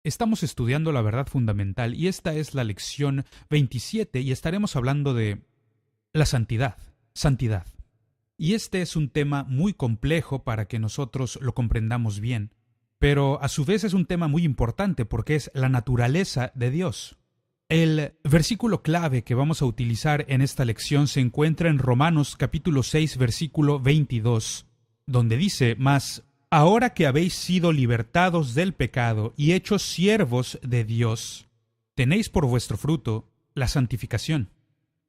Estamos estudiando la verdad fundamental y esta es la lección 27 y estaremos hablando de la santidad. Santidad. Y este es un tema muy complejo para que nosotros lo comprendamos bien, pero a su vez es un tema muy importante porque es la naturaleza de Dios. El versículo clave que vamos a utilizar en esta lección se encuentra en Romanos capítulo 6, versículo 22, donde dice: «Mas ahora que habéis sido libertados del pecado y hechos siervos de Dios, tenéis por vuestro fruto la santificación,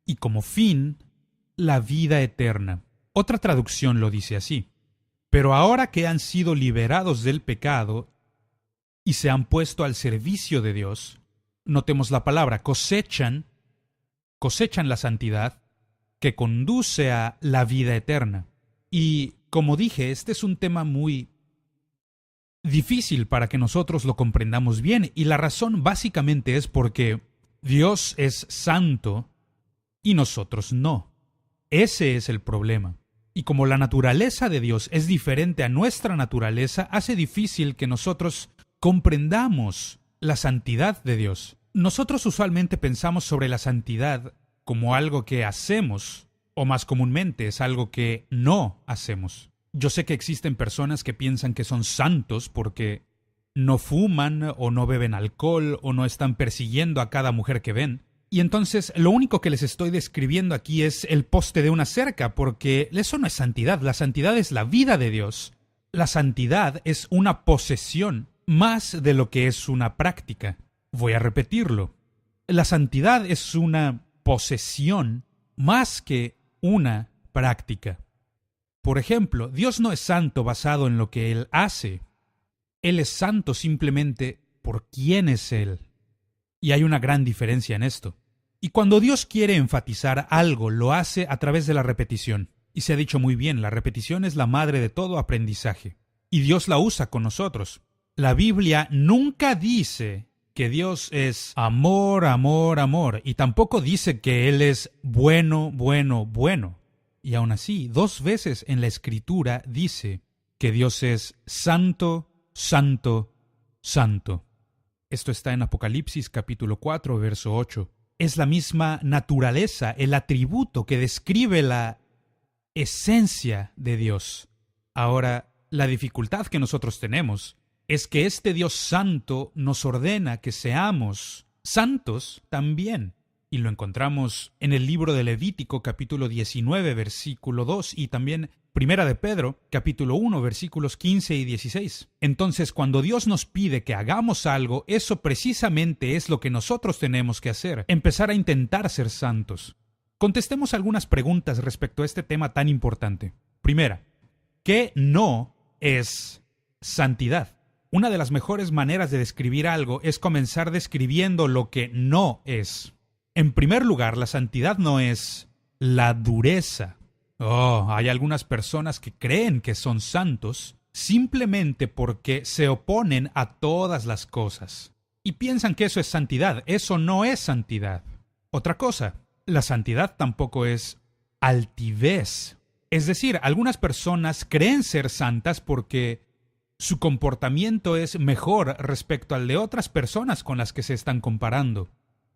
y como fin la vida eterna». Otra traducción lo dice así: «Pero ahora que han sido liberados del pecado y se han puesto al servicio de Dios», notemos la palabra, cosechan la santidad que conduce a la vida eterna. Y, como dije, este es un tema muy difícil para que nosotros lo comprendamos bien, y la razón básicamente es porque Dios es santo y nosotros no. Ese es el problema. Y como la naturaleza de Dios es diferente a nuestra naturaleza, hace difícil que nosotros comprendamos la santidad de Dios. Nosotros usualmente pensamos sobre la santidad como algo que hacemos, o más comúnmente es algo que no hacemos. Yo sé que existen personas que piensan que son santos porque no fuman o no beben alcohol o no están persiguiendo a cada mujer que ven. Y entonces lo único que les estoy describiendo aquí es el poste de una cerca, porque eso no es santidad. La santidad es la vida de Dios. La santidad es una posesión más de lo que es una práctica. Voy a repetirlo. La santidad es una posesión más que una práctica. Por ejemplo, Dios no es santo basado en lo que Él hace. Él es santo simplemente por quién es Él. Y hay una gran diferencia en esto. Y cuando Dios quiere enfatizar algo, lo hace a través de la repetición. Y se ha dicho muy bien, la repetición es la madre de todo aprendizaje. Y Dios la usa con nosotros. La Biblia nunca dice que Dios es amor, amor, amor. Y tampoco dice que Él es bueno, bueno, bueno. Y aún así, 2 veces en la Escritura dice que Dios es santo, santo, santo. Esto está en Apocalipsis capítulo 4, verso 8. Es la misma naturaleza, el atributo que describe la esencia de Dios. Ahora, la dificultad que nosotros tenemos es que este Dios santo nos ordena que seamos santos también. Y lo encontramos en el libro de Levítico capítulo 19, versículo 2, y también Primera de Pedro, capítulo 1, versículos 15 y 16. Entonces, cuando Dios nos pide que hagamos algo, eso precisamente es lo que nosotros tenemos que hacer, empezar a intentar ser santos. Contestemos algunas preguntas respecto a este tema tan importante. Primera, ¿qué no es santidad? Una de las mejores maneras de describir algo es comenzar describiendo lo que no es. En primer lugar, la santidad no es la dureza. Hay algunas personas que creen que son santos simplemente porque se oponen a todas las cosas. Y piensan que eso es santidad. Eso no es santidad. Otra cosa, la santidad tampoco es altivez. Es decir, algunas personas creen ser santas porque su comportamiento es mejor respecto al de otras personas con las que se están comparando.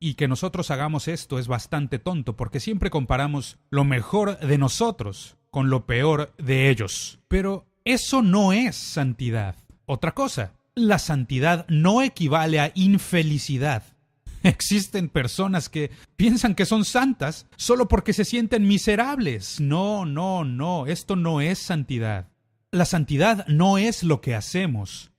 Y que nosotros hagamos esto es bastante tonto porque siempre comparamos lo mejor de nosotros con lo peor de ellos. Pero eso no es santidad. Otra cosa, la santidad no equivale a infelicidad. Existen personas que piensan que son santas solo porque se sienten miserables. No, esto no es santidad. La santidad no es lo que hacemos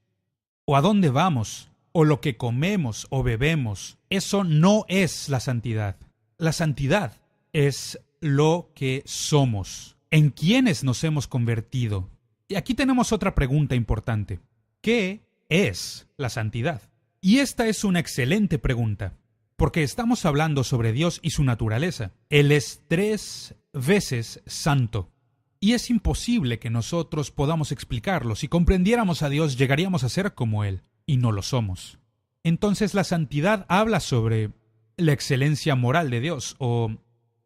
o a dónde vamos, o lo que comemos o bebemos. Eso no es la santidad. La santidad es lo que somos, en quienes nos hemos convertido. Y aquí tenemos otra pregunta importante. ¿Qué es la santidad? Y esta es una excelente pregunta, porque estamos hablando sobre Dios y su naturaleza. Él es 3 veces santo. Y es imposible que nosotros podamos explicarlo. Si comprendiéramos a Dios, llegaríamos a ser como Él. Y no lo somos. Entonces la santidad habla sobre la excelencia moral de Dios, o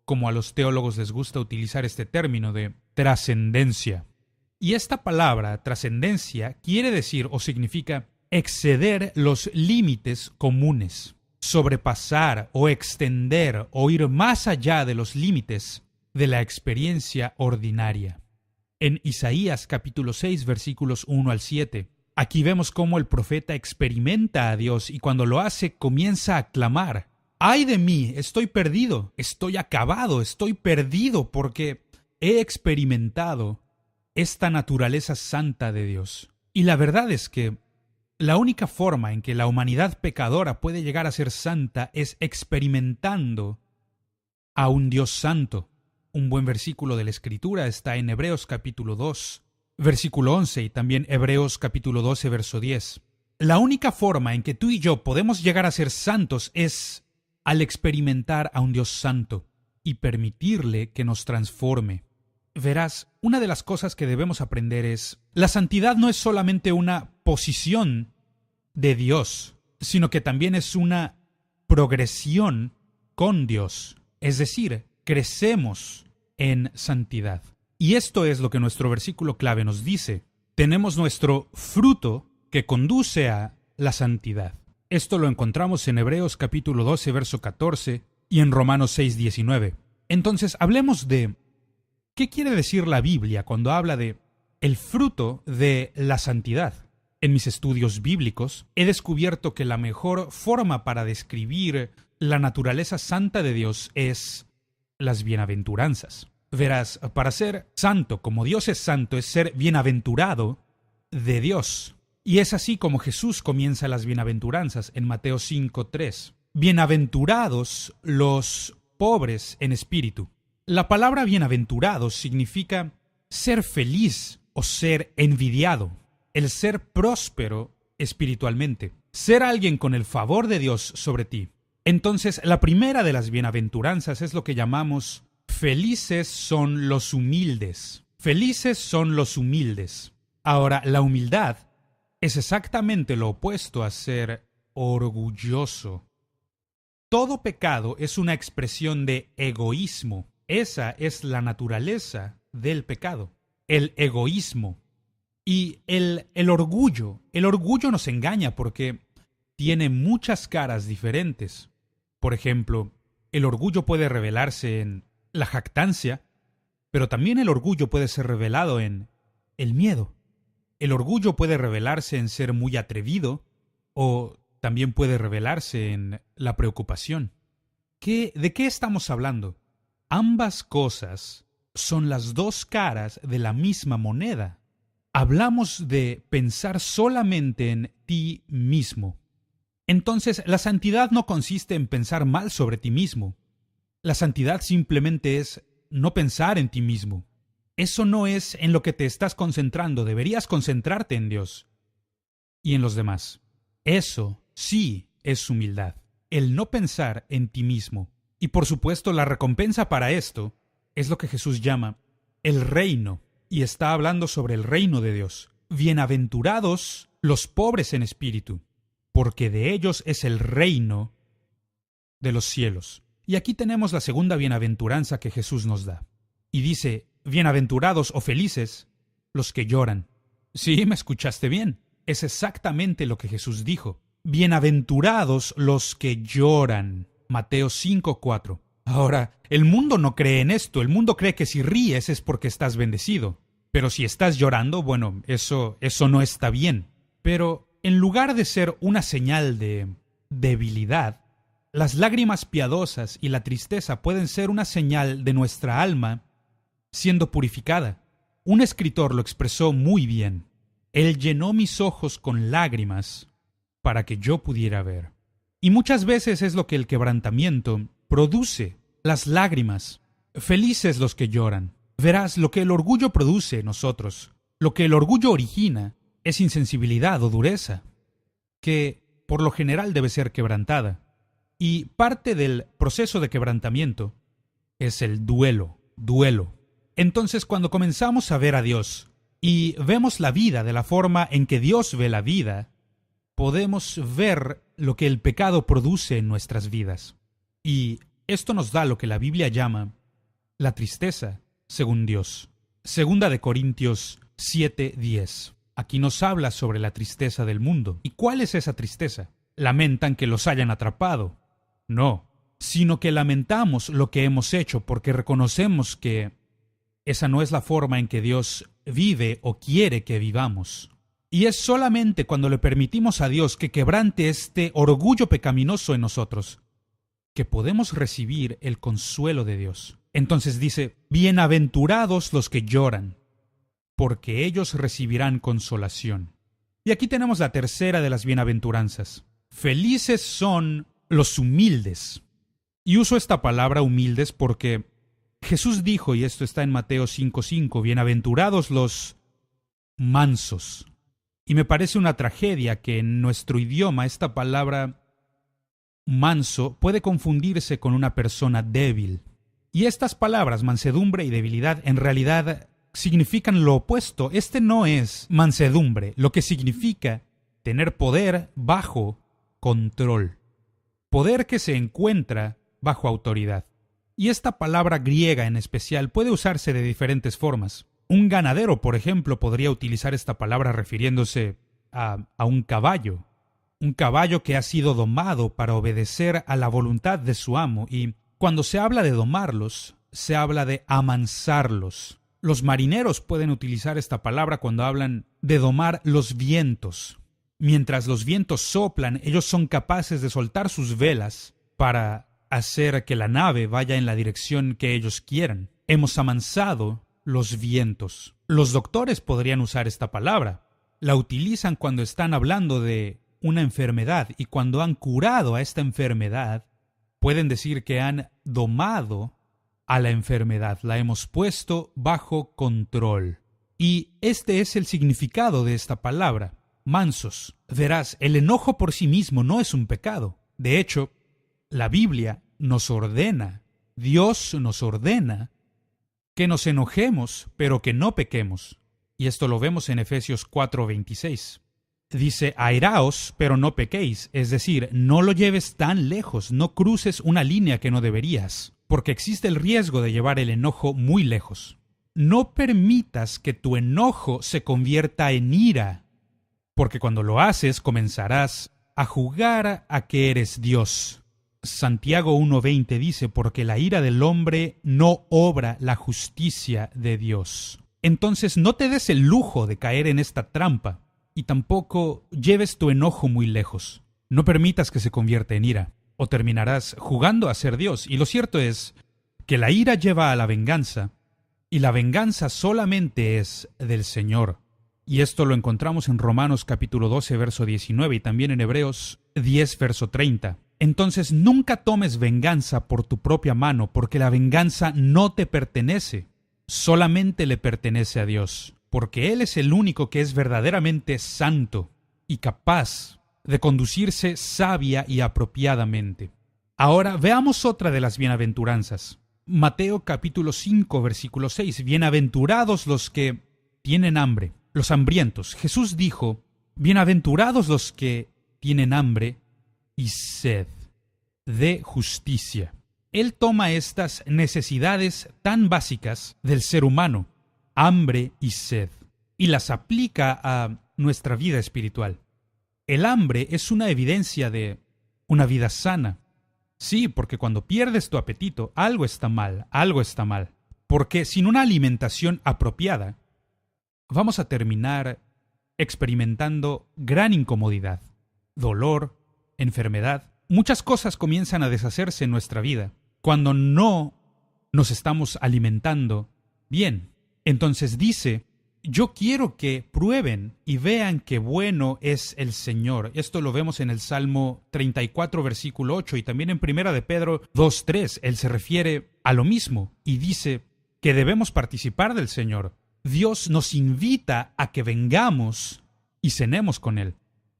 como a los teólogos les gusta utilizar este término de trascendencia. Y esta palabra, trascendencia, quiere decir o significa exceder los límites comunes, sobrepasar o extender o ir más allá de los límites de la experiencia ordinaria. En Isaías capítulo 6 versículos 1 al 7, aquí vemos cómo el profeta experimenta a Dios y cuando lo hace comienza a clamar: ¡ay de mí! Estoy perdido, estoy acabado, estoy perdido porque he experimentado esta naturaleza santa de Dios. Y la verdad es que la única forma en que la humanidad pecadora puede llegar a ser santa es experimentando a un Dios santo. Un buen versículo de la Escritura está en Hebreos capítulo 2, versículo 11 y también Hebreos capítulo 12, verso 10. La única forma en que tú y yo podemos llegar a ser santos es al experimentar a un Dios santo y permitirle que nos transforme. Verás, una de las cosas que debemos aprender es: la santidad no es solamente una posición de Dios, sino que también es una progresión con Dios. Es decir, crecemos en santidad. Y esto es lo que nuestro versículo clave nos dice. Tenemos nuestro fruto que conduce a la santidad. Esto lo encontramos en Hebreos capítulo 12, verso 14 y en Romanos 6, 19. Entonces, hablemos de ¿qué quiere decir la Biblia cuando habla de el fruto de la santidad? En mis estudios bíblicos he descubierto que la mejor forma para describir la naturaleza santa de Dios es las bienaventuranzas. Verás, para ser santo como Dios es santo es ser bienaventurado de Dios. Y es así como Jesús comienza las bienaventuranzas en Mateo 5:3. Bienaventurados los pobres en espíritu. La palabra bienaventurados significa ser feliz o ser envidiado, el ser próspero espiritualmente, ser alguien con el favor de Dios sobre ti. Entonces, la primera de las bienaventuranzas es lo que llamamos felices son los humildes. Felices son los humildes. Ahora, la humildad es exactamente lo opuesto a ser orgulloso. Todo pecado es una expresión de egoísmo. Esa es la naturaleza del pecado, el egoísmo. Y el orgullo nos engaña porque tiene muchas caras diferentes. Por ejemplo, el orgullo puede revelarse en la jactancia, pero también el orgullo puede ser revelado en el miedo. El orgullo puede revelarse en ser muy atrevido o también puede revelarse en la preocupación. ¿De qué estamos hablando? Ambas cosas son las dos caras de la misma moneda. Hablamos de pensar solamente en ti mismo. Entonces, la santidad no consiste en pensar mal sobre ti mismo. La santidad simplemente es no pensar en ti mismo. Eso no es en lo que te estás concentrando. Deberías concentrarte en Dios y en los demás. Eso sí es humildad, el no pensar en ti mismo. Y por supuesto, la recompensa para esto es lo que Jesús llama el reino, y está hablando sobre el reino de Dios. Bienaventurados los pobres en espíritu, porque de ellos es el reino de los cielos. Y aquí tenemos la segunda bienaventuranza que Jesús nos da. Y dice: bienaventurados o felices los que lloran. Sí, me escuchaste bien. Es exactamente lo que Jesús dijo. Bienaventurados los que lloran. Mateo 5:4. Ahora, el mundo no cree en esto. El mundo cree que si ríes es porque estás bendecido. Pero si estás llorando, bueno, eso no está bien. Pero en lugar de ser una señal de debilidad, las lágrimas piadosas y la tristeza pueden ser una señal de nuestra alma siendo purificada. Un escritor lo expresó muy bien. Él llenó mis ojos con lágrimas para que yo pudiera ver. Y muchas veces es lo que el quebrantamiento produce, las lágrimas. Felices los que lloran. Verás, lo que el orgullo produce en nosotros, lo que el orgullo origina, es insensibilidad o dureza, que por lo general debe ser quebrantada. Y parte del proceso de quebrantamiento es el duelo. Entonces, cuando comenzamos a ver a Dios y vemos la vida de la forma en que Dios ve la vida, podemos ver lo que el pecado produce en nuestras vidas. Y esto nos da lo que la Biblia llama la tristeza según Dios. Segunda de Corintios 7:10. Aquí nos habla sobre la tristeza del mundo. ¿Y cuál es esa tristeza? ¿Lamentan que los hayan atrapado? No, sino que lamentamos lo que hemos hecho porque reconocemos que esa no es la forma en que Dios vive o quiere que vivamos. Y es solamente cuando le permitimos a Dios que quebrante este orgullo pecaminoso en nosotros que podemos recibir el consuelo de Dios. Entonces dice, bienaventurados los que lloran, porque ellos recibirán consolación. Y aquí tenemos la tercera de las bienaventuranzas. Felices son los humildes. Y uso esta palabra humildes porque Jesús dijo, y esto está en Mateo 5:5, bienaventurados los mansos. Y me parece una tragedia que en nuestro idioma esta palabra manso puede confundirse con una persona débil. Y estas palabras, mansedumbre y debilidad, en realidad significan lo opuesto. Este no es mansedumbre, lo que significa tener poder bajo control. Poder que se encuentra bajo autoridad. Y esta palabra griega en especial puede usarse de diferentes formas. Un ganadero, por ejemplo, podría utilizar esta palabra refiriéndose a un caballo. Un caballo que ha sido domado para obedecer a la voluntad de su amo. Y cuando se habla de domarlos, se habla de amansarlos. Los marineros pueden utilizar esta palabra cuando hablan de domar los vientos. Mientras los vientos soplan, ellos son capaces de soltar sus velas para hacer que la nave vaya en la dirección que ellos quieran. Hemos amansado los vientos. Los doctores podrían usar esta palabra. La utilizan cuando están hablando de una enfermedad y cuando han curado a esta enfermedad, pueden decir que han domado a la enfermedad, la hemos puesto bajo control. Y este es el significado de esta palabra, mansos. Verás, el enojo por sí mismo no es un pecado. De hecho, la Biblia nos ordena, Dios nos ordena, que nos enojemos, pero que no pequemos. Y esto lo vemos en Efesios 4:26. Dice, airaos, pero no pequéis, es decir, no lo lleves tan lejos, no cruces una línea que no deberías, porque existe el riesgo de llevar el enojo muy lejos. No permitas que tu enojo se convierta en ira, porque cuando lo haces comenzarás a jugar a que eres Dios. Santiago 1:20 dice, porque la ira del hombre no obra la justicia de Dios. Entonces no te des el lujo de caer en esta trampa. Y tampoco lleves tu enojo muy lejos. No permitas que se convierta en ira, o terminarás jugando a ser Dios. Y lo cierto es que la ira lleva a la venganza, y la venganza solamente es del Señor. Y esto lo encontramos en Romanos capítulo 12, verso 19, y también en Hebreos 10, verso 30. Entonces nunca tomes venganza por tu propia mano, porque la venganza no te pertenece, solamente le pertenece a Dios. Porque Él es el único que es verdaderamente santo y capaz de conducirse sabia y apropiadamente. Ahora veamos otra de las bienaventuranzas. Mateo capítulo 5, versículo 6. Bienaventurados los que tienen hambre, los hambrientos. Jesús dijo, bienaventurados los que tienen hambre y sed de justicia. Él toma estas necesidades tan básicas del ser humano, hambre y sed, y las aplica a nuestra vida espiritual. El hambre es una evidencia de una vida sana. Sí, porque cuando pierdes tu apetito, algo está mal, algo está mal. Porque sin una alimentación apropiada, vamos a terminar experimentando gran incomodidad, dolor, enfermedad. Muchas cosas comienzan a deshacerse en nuestra vida cuando no nos estamos alimentando bien. Entonces dice, yo quiero que prueben y vean qué bueno es el Señor. Esto lo vemos en el Salmo 34, versículo 8, y también en Primera de Pedro 2:3. Él se refiere a lo mismo y dice que debemos participar del Señor. Dios nos invita a que vengamos y cenemos con Él,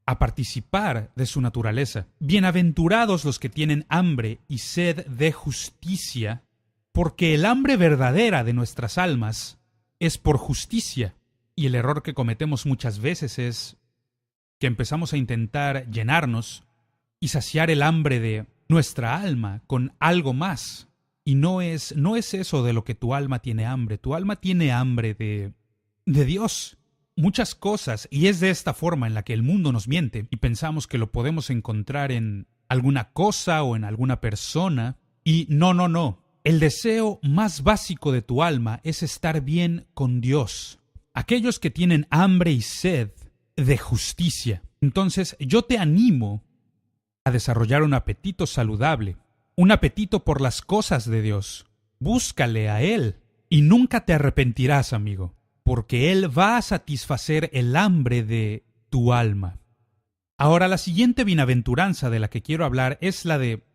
a participar de su naturaleza. Bienaventurados los que tienen hambre y sed de justicia, porque el hambre verdadera de nuestras almas es por justicia. Y el error que cometemos muchas veces es que empezamos a intentar llenarnos y saciar el hambre de nuestra alma con algo más. Y no es eso de lo que tu alma tiene hambre. Tu alma tiene hambre de Dios. muchas cosas, y es de esta forma en la que el mundo nos miente, y pensamos que lo podemos encontrar en alguna cosa o en alguna persona, y no. El deseo más básico de tu alma es estar bien con Dios. Aquellos que tienen hambre y sed de justicia. Entonces, yo te animo a desarrollar un apetito saludable, un apetito por las cosas de Dios. Búscale a Él y nunca te arrepentirás, amigo, porque Él va a satisfacer el hambre de tu alma. Ahora, la siguiente bienaventuranza de la que quiero hablar es la de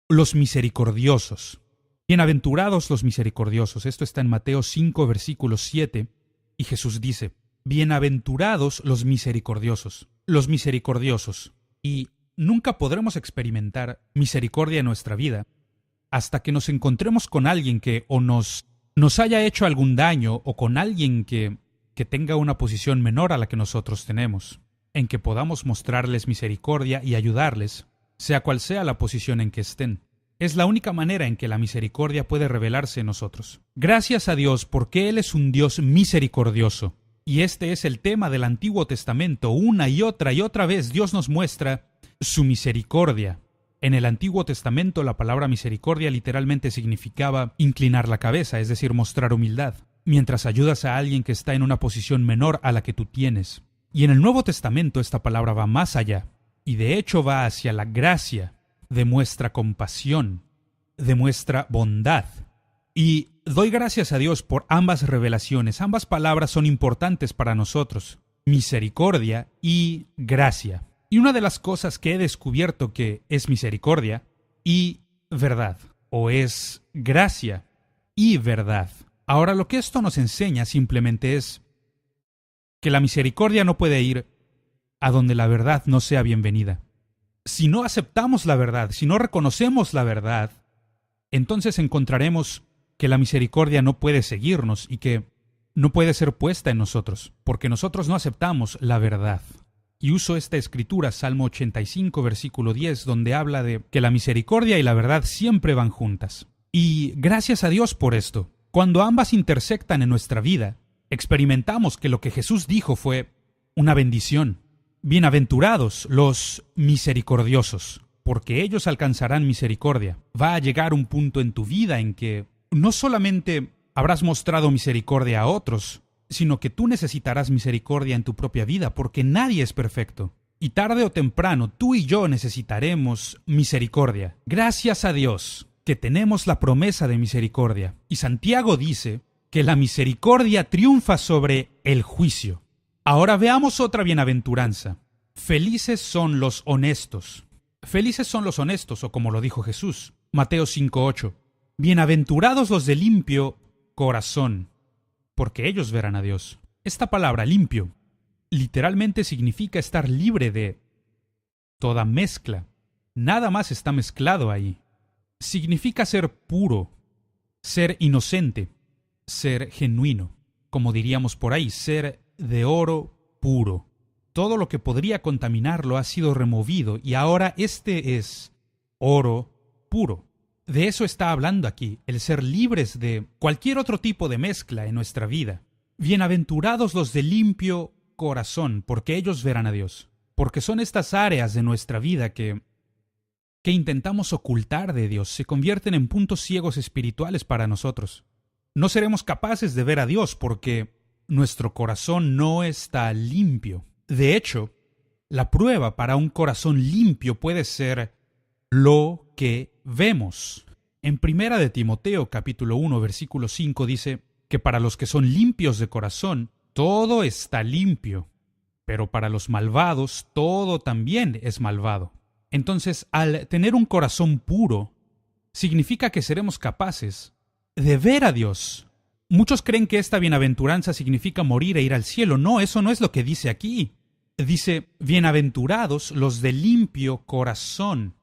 los misericordiosos. Bienaventurados los misericordiosos. Esto está en Mateo 5, versículo 7, y Jesús dice, bienaventurados los misericordiosos. Los misericordiosos. Y nunca podremos experimentar misericordia en nuestra vida hasta que nos encontremos con alguien que o nos haya hecho algún daño o con alguien que tenga una posición menor a la que nosotros tenemos, en que podamos mostrarles misericordia y ayudarles, sea cual sea la posición en que estén. Es la única manera en que la misericordia puede revelarse en nosotros. Gracias a Dios porque Él es un Dios misericordioso. Y este es el tema del Antiguo Testamento. Una y otra vez Dios nos muestra su misericordia. En el Antiguo Testamento la palabra misericordia literalmente significaba inclinar la cabeza, es decir, mostrar humildad, mientras ayudas a alguien que está en una posición menor a la que tú tienes. Y en el Nuevo Testamento esta palabra va más allá, y de hecho va hacia la gracia, demuestra compasión, demuestra bondad. Y doy gracias a Dios por ambas revelaciones. Ambas palabras son importantes para nosotros, misericordia y gracia. Y una de las cosas que he descubierto que es misericordia y verdad, o es gracia y verdad. Ahora, lo que esto nos enseña simplemente es que la misericordia no puede ir a donde la verdad no sea bienvenida. Si no aceptamos la verdad, si no reconocemos la verdad, entonces encontraremos que la misericordia no puede seguirnos y que no puede ser puesta en nosotros, porque nosotros no aceptamos la verdad. Y uso esta escritura, Salmo 85, versículo 10, donde habla de que la misericordia y la verdad siempre van juntas. Y gracias a Dios por esto. Cuando ambas intersectan en nuestra vida, experimentamos que lo que Jesús dijo fue una bendición. Bienaventurados los misericordiosos, porque ellos alcanzarán misericordia. Va a llegar un punto en tu vida en que no solamente habrás mostrado misericordia a otros, sino que tú necesitarás misericordia en tu propia vida, porque nadie es perfecto. Y tarde o temprano, tú y yo necesitaremos misericordia. Gracias a Dios que tenemos la promesa de misericordia. Y Santiago dice que la misericordia triunfa sobre el juicio. Ahora veamos otra bienaventuranza. Felices son los honestos. Felices son los honestos, o como lo dijo Jesús, Mateo 5:8. Bienaventurados los de limpio corazón, porque ellos verán a Dios. Esta palabra limpio literalmente significa estar libre de toda mezcla. Nada más está mezclado ahí. Significa ser puro, ser inocente, ser genuino, como diríamos por ahí, ser de oro puro. Todo lo que podría contaminarlo ha sido removido y ahora este es oro puro. De eso está hablando aquí, el ser libres de cualquier otro tipo de mezcla en nuestra vida. Bienaventurados los de limpio corazón, porque ellos verán a Dios. Porque son estas áreas de nuestra vida que intentamos ocultar de Dios, se convierten en puntos ciegos espirituales para nosotros. No seremos capaces de ver a Dios porque nuestro corazón no está limpio. De hecho, la prueba para un corazón limpio puede ser lo que vemos. En 1 de Timoteo, capítulo 1, versículo 5, dice que para los que son limpios de corazón, todo está limpio, pero para los malvados, todo también es malvado. Entonces, al tener un corazón puro, significa que seremos capaces de ver a Dios. Muchos creen que esta bienaventuranza significa morir e ir al cielo. No, eso no es lo que dice aquí. Dice, bienaventurados los de limpio corazón,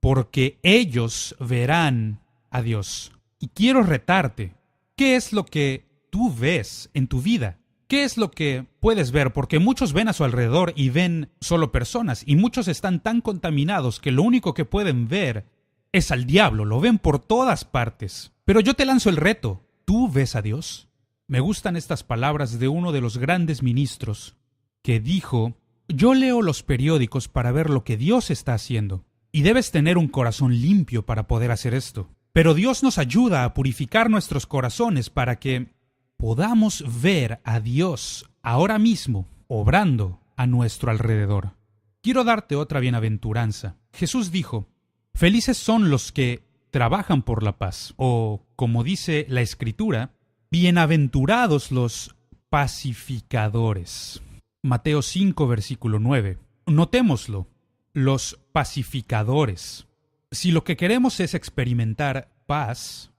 porque ellos verán a Dios. Y quiero retarte, ¿qué es lo que tú ves en tu vida? ¿Qué es lo que puedes ver? Porque muchos ven a su alrededor y ven solo personas, y muchos están tan contaminados que lo único que pueden ver es al diablo, lo ven por todas partes. Pero yo te lanzo el reto, ¿tú ves a Dios? Me gustan estas palabras de uno de los grandes ministros que dijo: yo leo los periódicos para ver lo que Dios está haciendo, y debes tener un corazón limpio para poder hacer esto. Pero Dios nos ayuda a purificar nuestros corazones para que podamos ver a Dios ahora mismo obrando a nuestro alrededor. Quiero darte otra bienaventuranza. Jesús dijo: felices son los que trabajan por la paz, o, como dice la Escritura, bienaventurados los pacificadores. Mateo 5, versículo 9. Notémoslo, los pacificadores. Si lo que queremos es experimentar paz,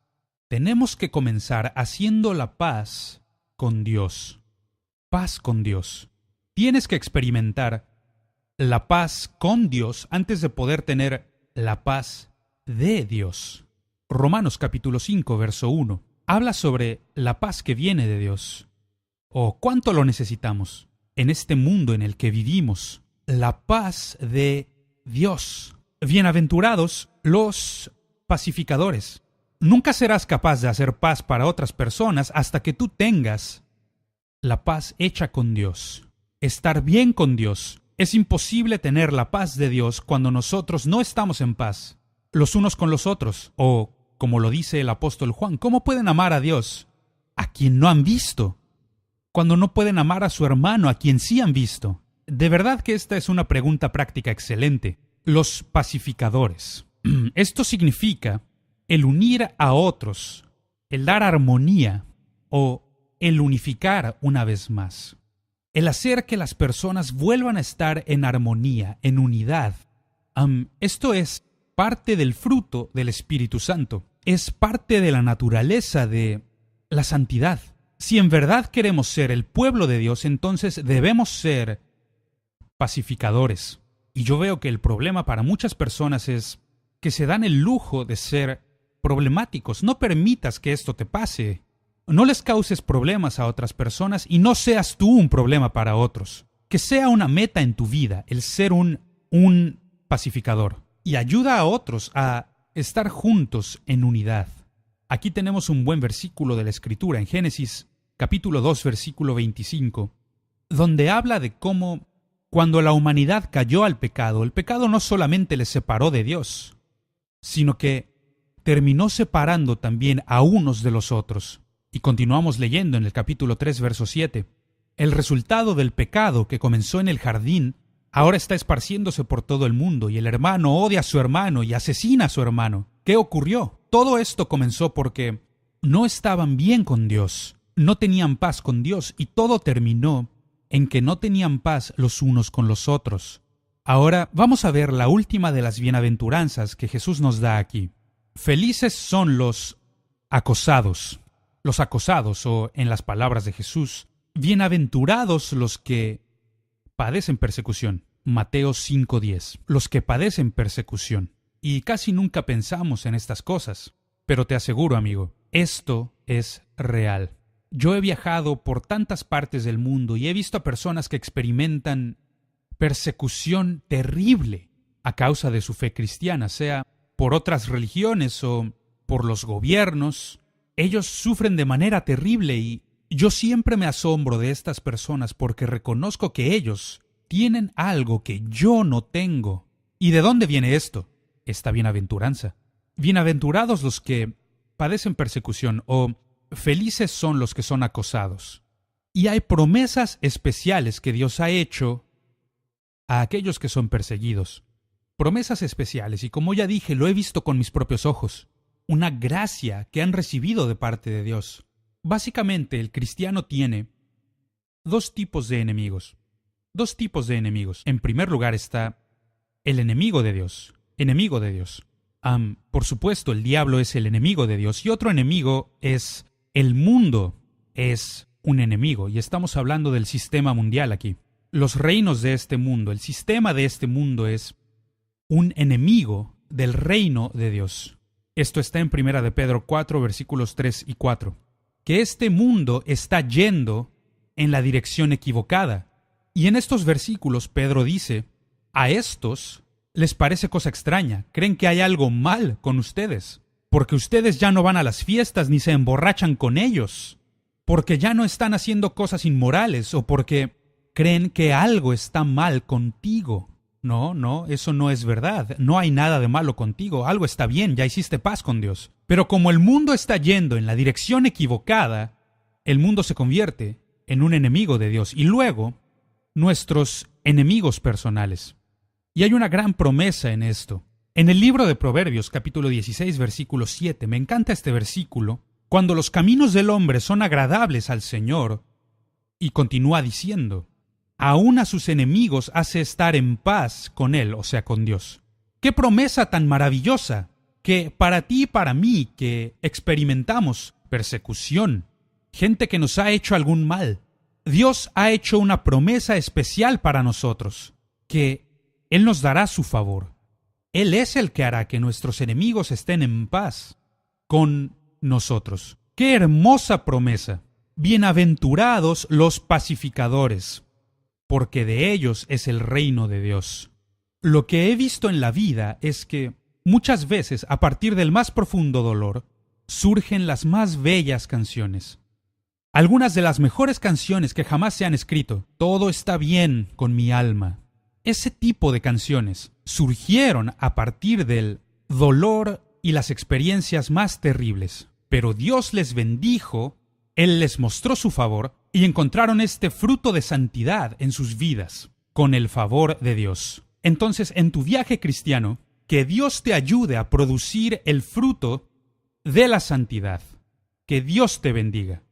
tenemos que comenzar haciendo la paz con Dios. Paz con Dios. Tienes que experimentar la paz con Dios antes de poder tener la paz de Dios. Romanos capítulo 5, verso 1. Habla sobre la paz que viene de Dios. ¿Cuánto lo necesitamos en este mundo en el que vivimos? La paz de Dios. Bienaventurados los pacificadores. Nunca serás capaz de hacer paz para otras personas hasta que tú tengas la paz hecha con Dios. Estar bien con Dios. Es imposible tener la paz de Dios cuando nosotros no estamos en paz los unos con los otros. O, como lo dice el apóstol Juan, ¿cómo pueden amar a Dios a quien no han visto? Cuando no pueden amar a su hermano a quien sí han visto. De verdad que esta es una pregunta práctica excelente. Los pacificadores. Esto significa el unir a otros, el dar armonía o el unificar una vez más. El hacer que las personas vuelvan a estar en armonía, en unidad. Esto es parte del fruto del Espíritu Santo. Es parte de la naturaleza de la santidad. Si en verdad queremos ser el pueblo de Dios, entonces debemos ser pacificadores. Y yo veo que el problema para muchas personas es que se dan el lujo de ser problemáticos. No permitas que esto te pase. No les causes problemas a otras personas y no seas tú un problema para otros. Que sea una meta en tu vida el ser un pacificador. Y ayuda a otros a estar juntos en unidad. Aquí tenemos un buen versículo de la Escritura en Génesis capítulo 2, versículo 25, donde habla de cómo cuando la humanidad cayó al pecado, el pecado no solamente les separó de Dios, sino que terminó separando también a unos de los otros. Y continuamos leyendo en el capítulo 3, verso 7. El resultado del pecado que comenzó en el jardín ahora está esparciéndose por todo el mundo y el hermano odia a su hermano y asesina a su hermano. ¿Qué ocurrió? Todo esto comenzó porque no estaban bien con Dios, no tenían paz con Dios y todo terminó en que no tenían paz los unos con los otros. Ahora vamos a ver la última de las bienaventuranzas que Jesús nos da aquí. Felices son los acosados. Los acosados, o en las palabras de Jesús, bienaventurados los que padecen persecución. Mateo 5:10. Los que padecen persecución. Y casi nunca pensamos en estas cosas. Pero te aseguro, amigo, esto es real. Yo he viajado por tantas partes del mundo y he visto a personas que experimentan persecución terrible a causa de su fe cristiana, sea por otras religiones o por los gobiernos. Ellos sufren de manera terrible y yo siempre me asombro de estas personas porque reconozco que ellos tienen algo que yo no tengo. ¿Y de dónde viene esto? Esta bienaventuranza. Bienaventurados los que padecen persecución, o felices son los que son acosados. Y hay promesas especiales que Dios ha hecho a aquellos que son perseguidos. Promesas especiales, y como ya dije, lo he visto con mis propios ojos. Una gracia que han recibido de parte de Dios. Básicamente, el cristiano tiene dos tipos de enemigos. Dos tipos de enemigos. En primer lugar está el enemigo de Dios. Enemigo de Dios. Por supuesto, el diablo es el enemigo de Dios. Y otro enemigo es el mundo. Es un enemigo. Y estamos hablando del sistema mundial aquí. Los reinos de este mundo, el sistema de este mundo es un enemigo del reino de Dios. Esto está en 1 de Pedro 4, versículos 3 y 4. Que este mundo está yendo en la dirección equivocada. Y en estos versículos Pedro dice, a estos les parece cosa extraña, creen que hay algo mal con ustedes, porque ustedes ya no van a las fiestas ni se emborrachan con ellos. porque ya no están haciendo cosas inmorales o porque creen que algo está mal contigo. No, eso no es verdad. No hay nada de malo contigo. Algo está bien, ya hiciste paz con Dios. Pero como el mundo está yendo en la dirección equivocada, el mundo se convierte en un enemigo de Dios y luego nuestros enemigos personales. Y hay una gran promesa en esto. En el libro de Proverbios, capítulo 16, versículo 7, me encanta este versículo, cuando los caminos del hombre son agradables al Señor, y continúa diciendo, aún a sus enemigos hace estar en paz con Él, o sea, con Dios. ¡Qué promesa tan maravillosa! Que para ti y para mí, que experimentamos persecución, gente que nos ha hecho algún mal, Dios ha hecho una promesa especial para nosotros, que Él nos dará su favor. Él es el que hará que nuestros enemigos estén en paz con nosotros. ¡Qué hermosa promesa! Bienaventurados los pacificadores, porque de ellos es el reino de Dios. Lo que he visto en la vida es que muchas veces, a partir del más profundo dolor, surgen las más bellas canciones. Algunas de las mejores canciones que jamás se han escrito. Todo está bien con mi alma. Ese tipo de canciones surgieron a partir del dolor y las experiencias más terribles. Pero Dios les bendijo, Él les mostró su favor y encontraron este fruto de santidad en sus vidas, con el favor de Dios. Entonces, en tu viaje cristiano, que Dios te ayude a producir el fruto de la santidad. Que Dios te bendiga.